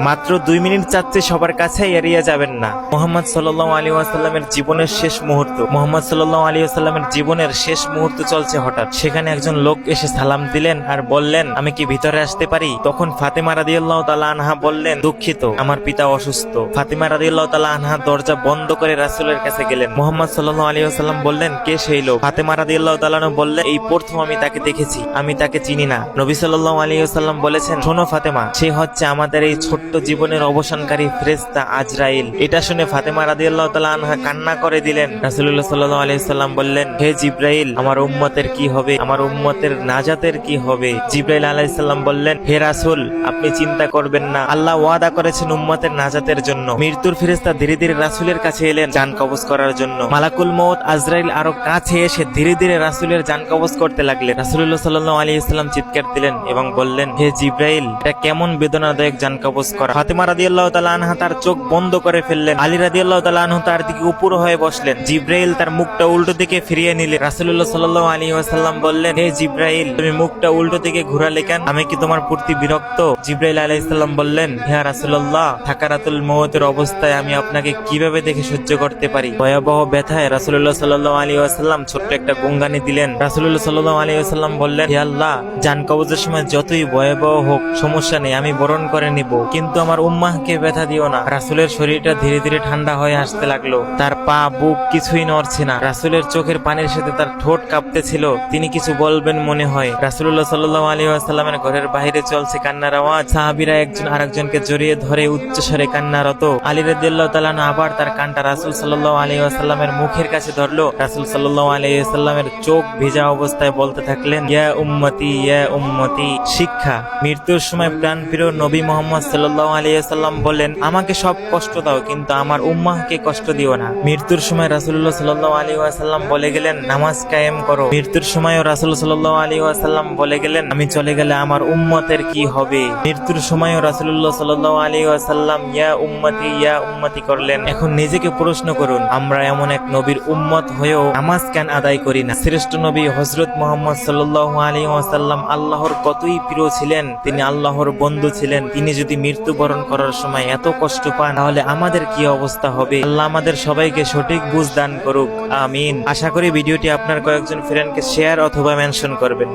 মাত্র 2 মিনিট চাচ্ছে সবার কাছে এড়িয়ে যাবেন না। মুহাম্মদ সাল্লাল্লাহু আলাইহি ওয়াসাল্লামের জীবনের শেষ মুহূর্ত। মুহাম্মদ সাল্লাল্লাহু আলাইহি ওয়াসাল্লামের জীবনের শেষ মুহূর্ত চলছে। হঠাৎ সেখানে একজন লোক এসে সালাম দিলেন আর বললেন, আমি কি ভিতরে আসতে পারি? তখন ফাতেমা রাদিয়াল্লাহু তাআলা আনহা বললেন, দুঃখিত, আমার পিতা অসুস্থ। ফাতেমা রাদিয়াল্লাহু তাআলা আনহা দরজা বন্ধ করে রাসূলের কাছে গেলেন। মুহাম্মদ সাল্লাল্লাহু আলাইহি ওয়াসাল্লাম বললেন, কে সেই লোক? ফাতেমা রাদিয়াল্লাহু তাআলা বললেন, এই প্রথম আমি তাকে দেখেছি, আমি তাকে চিনি না। নবী সাল্লাল্লাহু আলাইহি ওয়াসাল্লাম বলেছেন, শোনো ফাতেমা, সে হচ্ছে আমাদের এই ছোট্ট জীবনের অবসানকারী ফেরেশতা আজরাইল। এটা শুনে ফাতেমা রাদিয়াল্লাহু তাআলা আনহা কান্না করে দিলেন। রাসূলুল্লাহ সাল্লাল্লাহু আলাইহি ওয়াসাল্লাম বললেন, হে জিবরাইল, আমার উম্মতের কি হবে? আমার উম্মতের নাজাতের কি হবে? জিবরাইল আলাইহিস সালাম বললেন, হে রাসূল, আপনি চিন্তা করবেন না, আল্লাহ ওয়াদা করেছেন উম্মতের নাজাতের জন্য। মৃত্যুর ফেরেশতা ধীরে ধীরে রাসূলের কাছে এলেন জান কবজ করার জন্য। মালাকুল মউত আজরাইল আরো কাছে এসে ধীরে ধীরে রাসূলের জান কবজ করতে লাগলেন। রাসূলুল্লাহ সাল্লাল্লাহু আলাইহি ওয়াসাল্লাম চিৎকার দিলেন এবং বললেন, হে জিবরাইল, এটা কেমন বেদনাদায়ক জান কবজ করা। ফাতেমা রাদিয়াল্লাহু তাআলা আনহা তার চোখ বন্ধ করে ফেললেন। আলী রাদিয়াল্লাহু তাআলা আনহু তার দিকে উপর হয়ে বসলেন। জিবরাইল তার মুখটা উল্টো দিকে ফিরিয়ে নিলেন। রাসূলুল্লাহ সাল্লাল্লাহু আলাইহি ওয়াসাল্লাম বললেন, হে জিবরাইল, তুমি মুখটা উল্টো দিকে ঘোরালে কেন? আমি কি তোমার প্রতি বিরক্ত? জিবরাইল আলাইহিস সালাম বললেন, হে রাসূলুল্লাহ, সাকারাতুল মউতের অবস্থায় আমি আপনাকে কিভাবে দেখে সহ্য করতে পারি? ভয়াবহ ব্যথায় রাসূলুল্লাহ সাল্লাল্লাহু আলাইহি ওয়াসাল্লাম ছোট্ট একটা গুঙ্গানি দিলেন। রাসূলুল্লাহ সাল্লাল্লাহু আলাইহি ওয়াসাল্লাম বললেন, হে আল্লাহ, জান কবজের সময় যতই ভয়াবহ হোক সমস্যা নেই, আমি বরণ করে নিব, কিন্তু আমার উম্মাহকে ব্যথা দিও না। রাসূলের শরীরটা ধীরে ধীরে ঠান্ডা হয়ে আসতে লাগলো। তার পা বুক কিছুই নড়ছে না। রাসূলের চোখের পানির সাথে তার ঠোঁট কাঁপতেছিল। তিনি কিছু বলবেন মনে হয়। রাসূলুল্লাহ সাল্লাল্লাহু আলাইহি ওয়াসাল্লামের ঘরের বাইরে চলছে কান্নার আওয়াজ। সাহাবীরা একজন আরেকজনকে জড়িয়ে ধরে উচ্চস্বরে কান্নারত। আলী রাদিয়াল্লাহু তাআলা আবার তার কানটা রাসূল সাল্লাল্লাহু আলাইহি ওয়াসাল্লামের মুখের কাছে ধরলো। রাসূল সাল্লাল্লাহু আলাইহি ওয়াসাল্লামের চোখ ভেজা অবস্থায় বলতে থাকলেন, ইয়া উম্মতি, ইয়া উম্মতি। শিক্ষা। মৃত্যুর সময় প্রাণপ্রিয় নবী মুহাম্মদ সাল্লাল্লাহু আলাইহি ওয়াসাল্লাম বলেন, আমাকে সব কষ্ট দাও, কিন্তু আমার উম্মাহকে কষ্ট দিও না। মৃত্যুর সময় রাসূলুল্লাহ সাল্লাল্লাহু আলাইহি ওয়াসাল্লাম বলে গেলেন, নামাজ কায়েম করো। মৃত্যুর সময়ও রাসূল সাল্লাল্লাহু আলাইহি ওয়াসাল্লাম বলে গেলেন, আমি চলে গেলে আমার উম্মতের কি হবে? মৃত্যুর সময়ও রাসূলুল্লাহ সাল্লাল্লাহু আলাইহি ওয়াসাল্লাম ইয়া উম্মতি, ইয়া উম্মতি করলেন। এখন নিজেকে প্রশ্ন করুন, আমরা এমন এক নবীর উম্মত হয়েও নামাজ কেন আদায় করি না? শ্রেষ্ঠ নবী হযরত মুহাম্মদ সাল্লাল্লাহু আলাইহি ওয়াসাল্লাম আল্লাহর কতই প্রিয় ছিলেন, তিনি আল্লাহর বন্ধু ছিলেন। তিনি যদি মৃত্যুবরণ করার সময় এত কষ্ট পান, তাহলে আমাদের কি অবস্থা হবে? আল্লাহ আমাদের সবাইকে সঠিক বুঝ দান করুক, আমিন। আশা করি ভিডিওটি আপনার কয়েকজন ফ্রেন্ডকে শেয়ার অথবা মেনশন করবেন।